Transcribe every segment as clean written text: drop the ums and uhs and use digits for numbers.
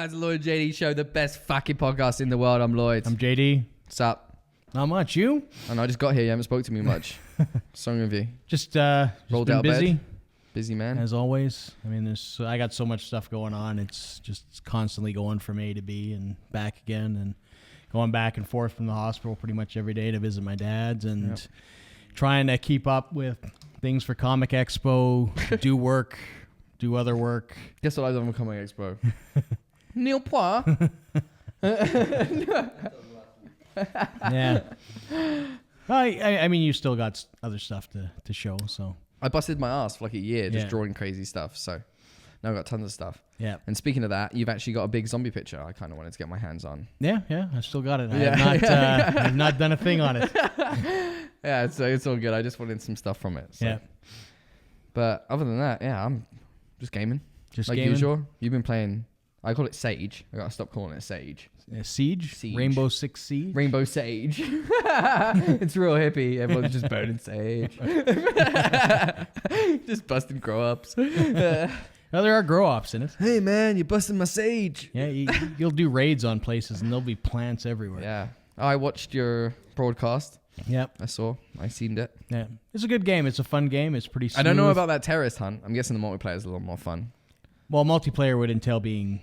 back to the Lloyd JD show, the best fucking podcast in the world. I'm Lloyd. I'm JD. What's up? Not much. You? And I just got here. You haven't spoke to me much. Song of you. Just Rolled been out busy. bed. Busy man. As always. I mean, I got so much stuff going on. It's just constantly going from A to B and back again, and going back and forth from the hospital pretty much every day to visit my dad's, and trying to keep up with things for Comic Expo, do work, do other work. Guess what I've done for Comic Expo? Nil pois. Yeah. I mean, you still got other stuff to show, so. I busted my ass for like a year just Yeah. drawing crazy stuff. So now I've got tons of stuff. Yeah. And speaking of that, you've actually got a big zombie picture I kind of wanted to get my hands on. Yeah, I still got it. Yeah. I have not done a thing on it. Yeah, it's all good. I just wanted some stuff from it. So. Yeah. But other than that, yeah, I'm just gaming. Just like gaming. usual. You've been playing, I call it Sage. I got to stop calling it Sage. Siege? Siege. Rainbow Six Siege? Rainbow Sage. It's real hippie. Everyone's just burning sage. Just busting grow-ups. Well, there are grow-ops in it. Hey, man, you're busting my sage. Yeah, you'll do raids on places, and there'll be plants everywhere. Yeah. I watched your broadcast. Yep. I seen it. Yeah. It's a good game. It's a fun game. It's pretty smooth. I don't know about that terrorist hunt. I'm guessing the multiplayer is a little more fun. Well, multiplayer would entail being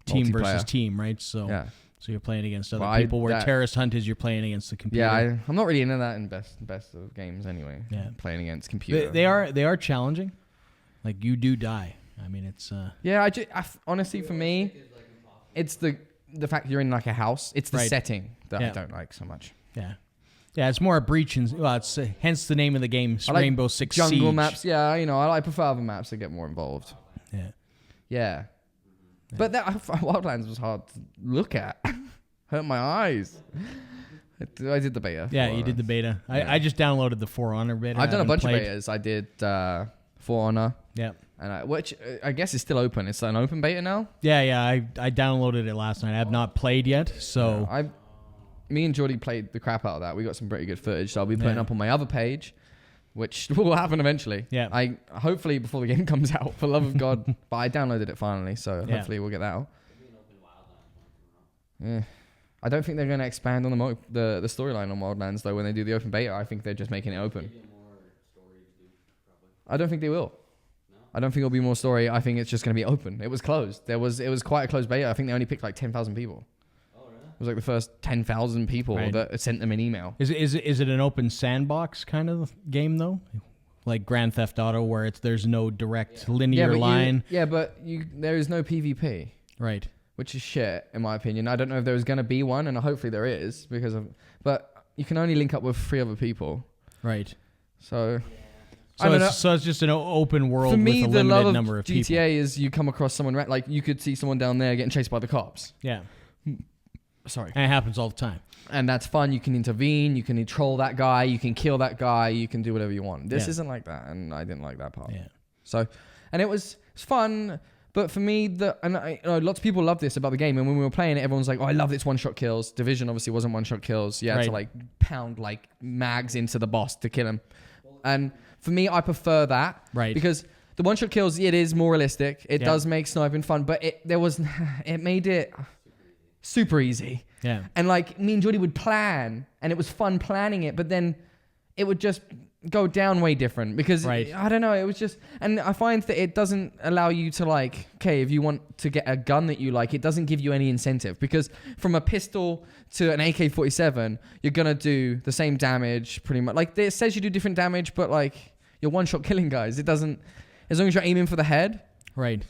team versus Multiplayer. team, right? So, Yeah. so you're playing against other Well, people. Where terrorist hunt is, you're playing against the computer. Yeah, I'm not really into that in best of games anyway. Yeah. Playing against computer. They are challenging. Like, you do die. I mean, it's Yeah, honestly, for me, it's the fact you're in like a house. It's the Right. setting that I Yeah. don't like so much. yeah, it's more a breach, and well, it's hence the name of the game, I like Rainbow Six jungle Siege. maps. Yeah, I prefer other maps that get more involved. Yeah. Yeah. But that Wildlands was hard to look at. Hurt my eyes. I did the beta. Yeah, you did the beta. Yeah. I just downloaded the For Honor beta. I've done a haven't bunch played. of betas. I did For Honor, Yeah. and which I guess is still open. It's an open beta now. Yeah. I downloaded it last night. I have not played yet, so Me and Jordy played the crap out of that. We got some pretty good footage, so I'll be putting Yeah. up on my other page, which will happen eventually. Yeah. I hopefully before the game comes out, for love of God. But I downloaded it finally, so Yeah. hopefully we'll get that out. Yeah. I don't think they're going to expand on the storyline on Wildlands though. When they do the open beta, I think they're just making it open. I don't think they will. I don't think it'll be more story. I think it's just going to be open. It was closed. It was quite a closed beta. I think they only picked like 10,000 people. It was like the first 10,000 people that sent them an email. Is it an open sandbox kind of game though, like Grand Theft Auto, where there's no direct linear line? But there is no PvP, Right. which is shit in my opinion. I don't know if there's going to be one, and hopefully there is but you can only link up with 3 other people. Right. So So it's just an open world for me, with a the love limited of number of GTA people. is you come across someone like you could see someone down there getting chased by the cops. Yeah. Sorry. And it happens all the time. And that's fun. You can intervene. You can troll that guy. You can kill that guy. You can do whatever you want. This isn't like that, and I didn't like that part. Yeah. So, and it's fun, but for me, lots of people love this about the game. And when we were playing it, everyone's like, "Oh, I love this one-shot kills." Division obviously wasn't one-shot kills. You had to like pound like mags into the boss to kill him. And for me, I prefer that. Right. Because the one-shot kills, it is more realistic. It does make sniping fun, but it made it super easy. Yeah. And like me and Jordy would plan, and it was fun planning it, but then it would just go down way different because I don't know, it was just, and I find that it doesn't allow you to like, okay, if you want to get a gun that you like, it doesn't give you any incentive, because from a pistol to an AK-47, you're going to do the same damage pretty much. Like it says you do different damage, but like you're one-shot killing guys. It doesn't, as long as you're aiming for the head. Right.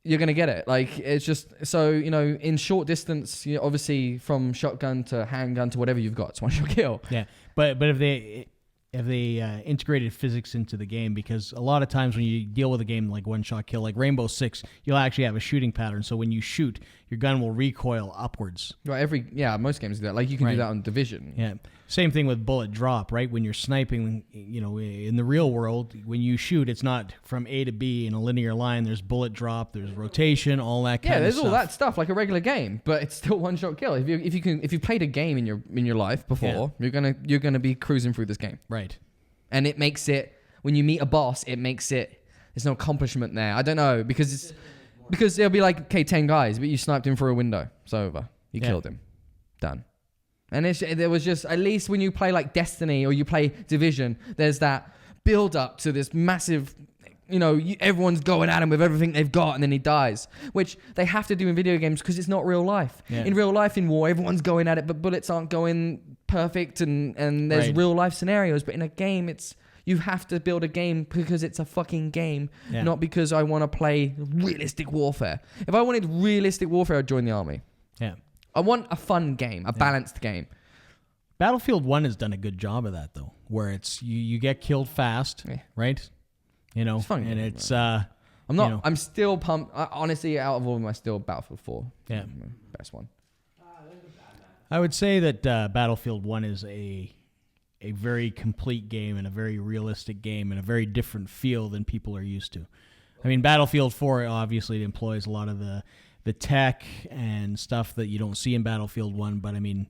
You're going to get it. Like, it's just, so, in short distance, obviously from shotgun to handgun to whatever you've got, it's one-shot kill. Yeah. But if they integrated physics into the game, because a lot of times when you deal with a game like one-shot kill, like Rainbow Six, you'll actually have a shooting pattern. So when you shoot, your gun will recoil upwards. Right. Most games do that. Like, you can do that on Division. Yeah. Same thing with bullet drop, right? When you're sniping, in the real world, when you shoot, it's not from A to B in a linear line. There's bullet drop, there's rotation, all that kind of stuff. Yeah, there's all that stuff like a regular game, but it's still one-shot kill. If you played a game in your life before, you're gonna be cruising through this game. Right. And it makes it, when you meet a boss, there's no accomplishment there. I don't know, because it's Because they'll be like, okay, 10 guys, but you sniped him through a window. It's over. You killed him. Done. And there was just, at least when you play like Destiny or you play Division, there's that build up to this massive, everyone's going at him with everything they've got and then he dies, which they have to do in video games because it's not real life. Yeah. In real life, in war, everyone's going at it, but bullets aren't going perfect and there's real life scenarios. But in a game, you have to build a game because it's a fucking game, not because I want to play realistic warfare. If I wanted realistic warfare, I'd join the army. Yeah. I want a fun game, a balanced game. Battlefield 1 has done a good job of that, though, where it's you get killed fast, right? It's fun. And it's... I'm still pumped. Honestly, out of all of them, I still Battlefield 4. Yeah. Best one. I would say that Battlefield 1 is a very complete game and a very realistic game and a very different feel than people are used to. I mean, Battlefield 4 obviously employs a lot of the tech and stuff that you don't see in Battlefield 1, but I mean,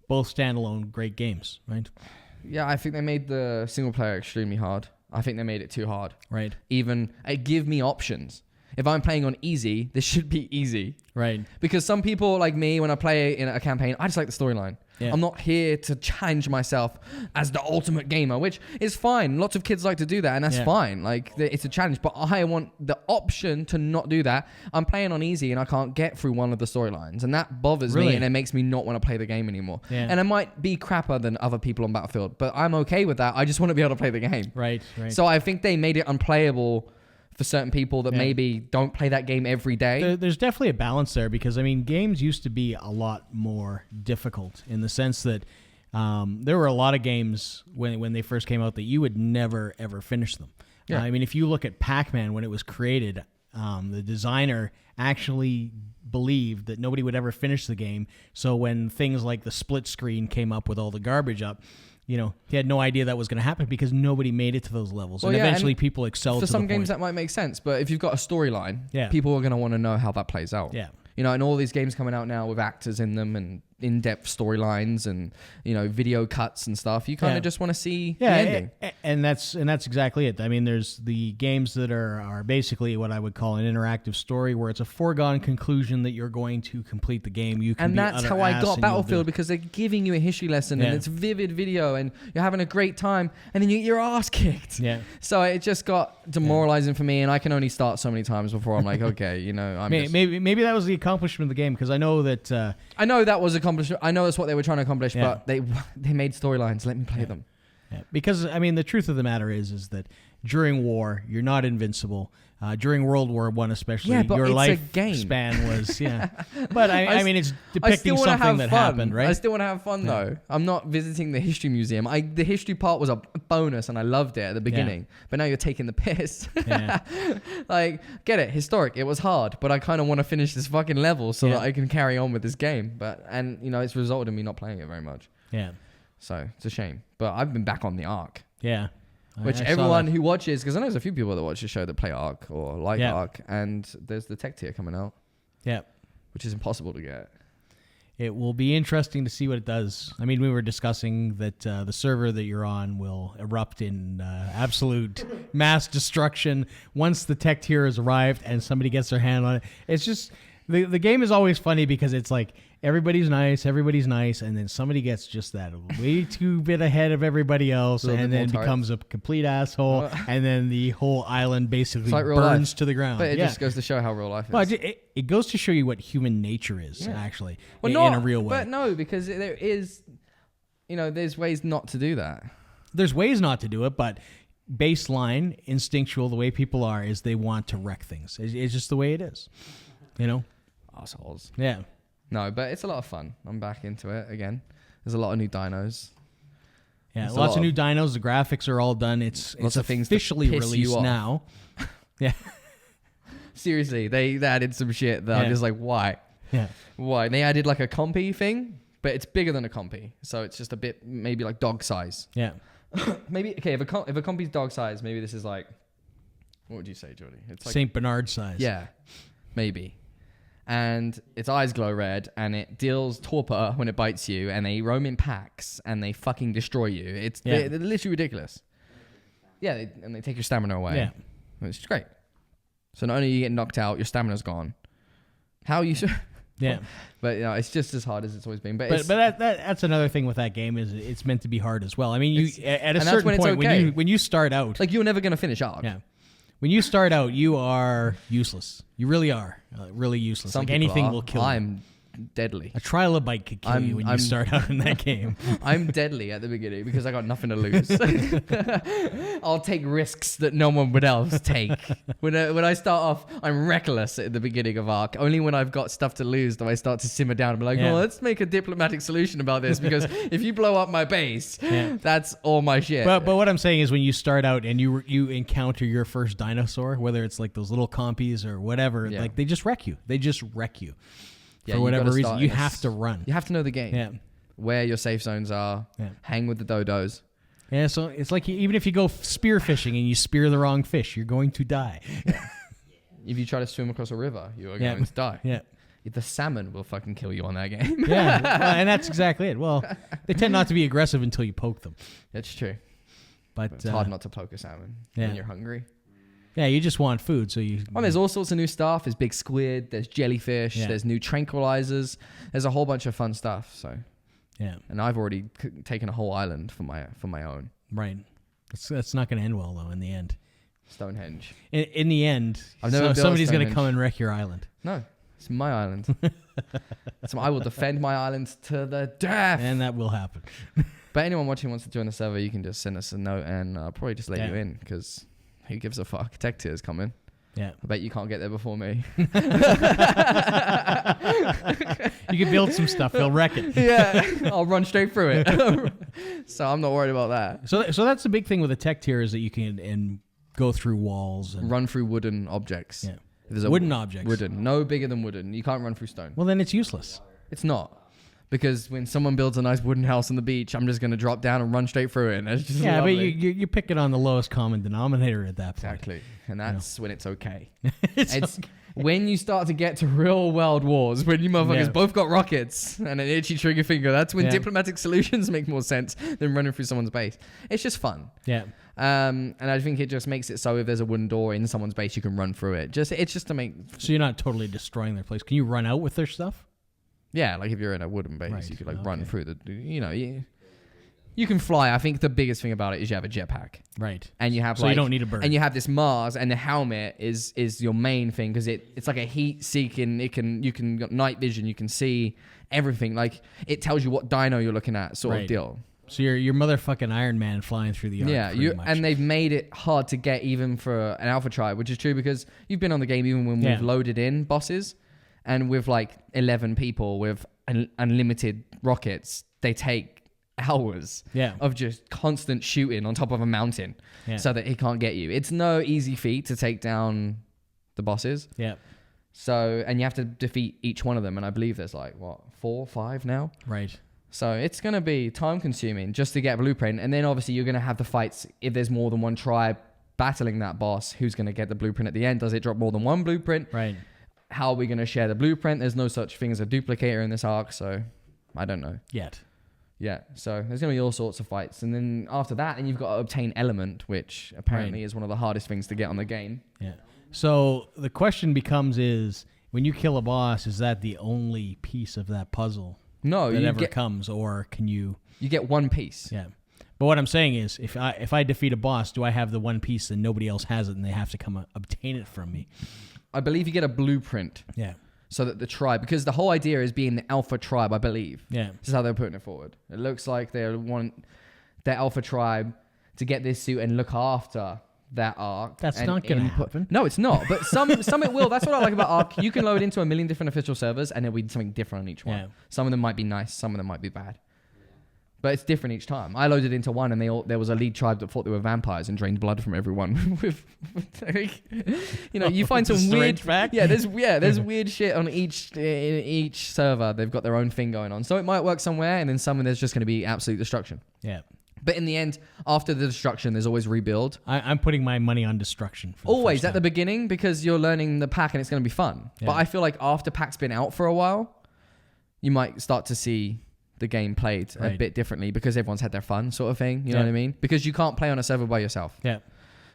both standalone great games, right? Yeah, I think they made the single player extremely hard. I think they made it too hard. Right. Even give me options. If I'm playing on easy, this should be easy. Right. Because some people like me, when I play in a campaign, I just like the storyline. Yeah. I'm not here to challenge myself as the ultimate gamer, which is fine. Lots of kids like to do that, and that's fine. Like, it's a challenge. But I want the option to not do that. I'm playing on easy, and I can't get through one of the storylines, and that bothers me, and it makes me not want to play the game anymore. Yeah. And I might be crapper than other people on Battlefield, but I'm okay with that. I just want to be able to play the game. Right. So I think they made it unplayable for certain people that maybe don't play that game every day. There's definitely a balance there because, I mean, games used to be a lot more difficult in the sense that there were a lot of games when they first came out that you would never, ever finish them. Yeah. I mean, if you look at Pac-Man when it was created, the designer actually believed that nobody would ever finish the game. So when things like the split screen came up with all the garbage up, he had no idea that was going to happen because nobody made it to those levels. Well, and eventually people excelled for to some the games point. That might make sense, but if you've got a storyline, people are going to want to know how that plays out. Yeah. And all these games coming out now with actors in them and in-depth storylines and, video cuts and stuff, you kind of just want to see the ending. And that's exactly it. I mean, there's the games that are basically what I would call an interactive story where it's a foregone conclusion that you're going to complete the game. And that's how I got Battlefield, because they're giving you a history lesson and it's vivid video and you're having a great time and then you get your ass kicked. Yeah. So it just got demoralizing for me, and I can only start so many times before I'm like, okay, maybe that was the accomplishment of the game, because I know that was accomplishment. I know that's what they were trying to accomplish, but they made storylines. Let me play them. Yeah. Because I mean, the truth of the matter is that during war, you're not invincible. During World War I, especially, your lifespan was But I mean, it's depicting something that happened, right? I still want to have fun though. I'm not visiting the history museum. The history part was a bonus, and I loved it at the beginning. But now you're taking the piss. Like, get it? Historic. It was hard, but I kind of want to finish this fucking level so that I can carry on with this game. And it's resulted in me not playing it very much. Yeah. So it's a shame. But I've been back on the Ark. Yeah. Which everyone who watches, because I know there's a few people that watch the show that play Ark or like Ark, and there's the tech tier coming out. Yeah. Which is impossible to get. It will be interesting to see what it does. I mean, we were discussing that the server that you're on will erupt in absolute mass destruction once the tech tier has arrived and somebody gets their hand on it. It's just, the game is always funny because it's like, everybody's nice, and then somebody gets just that way too bit ahead of everybody else, and then becomes a complete asshole, and then the whole island basically burns to the ground. But it just goes to show how real life is. Well, it goes to show you what human nature is, actually, in a real way. But no, because there is, there's ways not to do that. There's ways not to do it, but baseline, instinctual, the way people are, is they want to wreck things. It's just the way it is, Assholes. Yeah. No, but it's a lot of fun. I'm back into it again. There's a lot of new dinos. Yeah, lots of new dinos. The graphics are all done. It's officially released now. Yeah. Seriously, they added some shit that I'm just like, why? Yeah. Why? And they added like a compy thing, but it's bigger than a compy. So it's just a bit, maybe like dog size. Yeah. Maybe, okay, if a compy's dog size, maybe this is like, what would you say, Jordy? It's like St. Bernard size. Yeah, maybe. And its eyes glow red, and it deals torpor when it bites you, and they roam in packs, and they fucking destroy you. They're literally ridiculous. Yeah, and they take your stamina away. Yeah. It's great. So not only you get knocked out, your stamina's gone. How you should... Yeah. But it's just as hard as it's always been. But that's another thing with that game is it's meant to be hard as well. I mean, at a certain point okay. when you start out, like you're never going to finish Ark. Yeah. When you start out, you are useless. You really are really useless. Some like anything will kill you. I'm deadly. A trilobite could kill you when you start out in that game. I'm deadly at the beginning because I got nothing to lose. I'll take risks that no one would else take. When I start off, I'm reckless at the beginning of Ark. Only when I've got stuff to lose do I start to simmer down and be like, oh, let's make a diplomatic solution about this because if you blow up my base, that's all my shit. But what I'm saying is when you start out and you encounter your first dinosaur, whether it's like those little compies or whatever, like they just wreck you. They just wreck you. For whatever reason, you have to run. You have to know the game. Yeah. Where your safe zones are. Yeah. Hang with the dodos. Yeah, so it's like even if you go spear fishing and you spear the wrong fish, you're going to die. If you try to swim across a river, you are going to die. Yeah. The salmon will fucking kill you on that game. Yeah, and that's exactly it. Well, they tend not to be aggressive until you poke them. That's true. But it's hard not to poke a salmon when you're hungry. Yeah, you just want food, so you... Well, there's all sorts of new stuff. There's big squid, there's jellyfish, there's new tranquilizers. There's a whole bunch of fun stuff, so... Yeah. And I've already taken a whole island for my own. Right. That's not going to end well, though, in the end. Stonehenge. In the end, somebody's going to come and wreck your island. No, it's my island. So I will defend my island to the death. And that will happen. But anyone watching wants to join the server, you can just send us a note and I'll probably just let you in, because... Who gives a fuck? Tech tier's coming. Yeah. I bet you can't get there before me. You can build some stuff. They'll wreck it. Yeah. I'll run straight through it. So I'm not worried about that. So that's the big thing with the tech tier is that you can go through walls. And run through wooden objects. Yeah. There's wooden objects. Wooden. No bigger than wooden. You can't run through stone. Well, then it's useless. It's not. Because when someone builds a nice wooden house on the beach, I'm just going to drop down and run straight through it. And it's just lovely. But you pick it on the lowest common denominator at that point. Exactly. And that's when it's okay. It's okay. When you start to get to real world wars, when you motherfuckers both got rockets and an itchy trigger finger, that's when diplomatic solutions make more sense than running through someone's base. It's just fun. Yeah. And I think it just makes it so if there's a wooden door in someone's base, you can run through it. It's just to make... So you're not totally destroying their place. Can you run out with their stuff? Yeah, like if you're in a wooden base, you could run through the, you can fly. I think the biggest thing about it is you have a jetpack. Right. And you have you don't need a bird. And you have this Mars, and the helmet is your main thing because it's like a heat seeking. You can got night vision. You can see everything. Like it tells you what dino you're looking at, sort of deal. So you're motherfucking Iron Man flying through the Ark. Yeah, and they've made it hard to get even for an alpha tribe, which is true because you've been on the game even when we've loaded in bosses. And with like 11 people with unlimited rockets, they take hours of just constant shooting on top of a mountain so that he can't get you. It's no easy feat to take down the bosses. Yeah. So, and you have to defeat each one of them. And I believe there's like, 4, 5 now? Right. So it's going to be time consuming just to get a blueprint. And then obviously you're going to have the fights if there's more than one tribe battling that boss. Who's going to get the blueprint at the end? Does it drop more than one blueprint? Right. How are we going to share the blueprint? There's no such thing as a duplicator in this arc, so I don't know. Yet. Yeah, so there's going to be all sorts of fights. And then after that, then you've got to obtain element, which apparently is one of the hardest things to get on the game. Yeah. So the question becomes is, when you kill a boss, is that the only piece of that puzzle that ever comes, or can you... You get one piece. Yeah. But what I'm saying is, if I defeat a boss, do I have the one piece and nobody else has it and they have to come obtain it from me? I believe you get a blueprint. Yeah. So that the tribe, because the whole idea is being the alpha tribe, I believe. Yeah. This is how they're putting it forward. It looks like they want their alpha tribe to get this suit and look after that Ark. That's not going to happen. No, it's not. But some it will. That's what I like about Ark. You can load into a million different official servers and there'll be something different on each one. Yeah. Some of them might be nice. Some of them might be bad. But it's different each time. I loaded into one, and there was a lead tribe that thought they were vampires and drained blood from everyone. You find some weird fact. Yeah, there's weird shit on each server. They've got their own thing going on, so it might work somewhere, and then somewhere there's just going to be absolute destruction. Yeah. But in the end, after the destruction, there's always rebuild. I'm putting my money on destruction. Always at the beginning because you're learning the pack and it's going to be fun. Yeah. But I feel like after pack's been out for a while, you might start to see the game played a bit differently because everyone's had their fun sort of thing. You know what I mean? Because you can't play on a server by yourself. Yeah.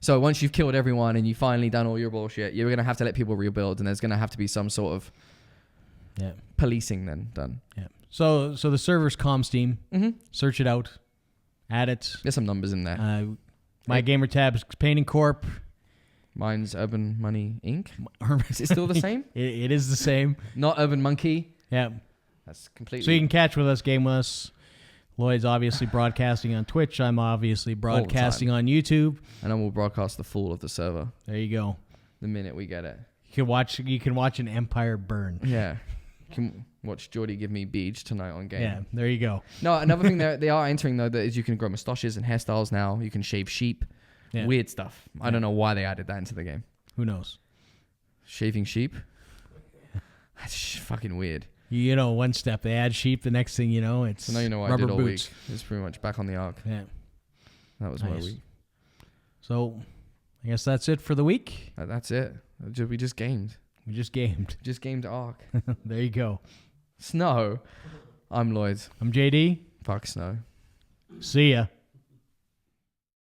So once you've killed everyone and you've finally done all your bullshit, you're gonna have to let people rebuild, and there's gonna have to be some sort of policing then done. Yeah. So the server's comms team. Search it out. Add it. There's some numbers in there. My gamer tab's Painting Corp. Mine's Urban Money Inc. Is it still the same? It is the same. Not Urban Monkey. Yeah. That's completely. So you can catch with us, game with us. Lloyd's obviously broadcasting on Twitch. I'm obviously broadcasting on YouTube. And then we'll broadcast the full of the server. There you go. The minute we get it. You can watch an empire burn. Yeah. You can watch Geordie give me beach tonight on game. Yeah, there you go. No, another thing they are entering though that is you can grow moustaches and hairstyles now. You can shave sheep. Yeah. Weird stuff. I don't know why they added that into the game. Who knows? Shaving sheep? That's fucking weird. You know, one step they add sheep, the next thing you know, it's so now you know what I did all week. It's pretty much back on the Ark. Yeah. That was my week. So, I guess that's it for the week. That's it. We just gamed. Just gamed Ark. There you go. Snow. I'm Lloyd. I'm JD. Fuck Snow. See ya.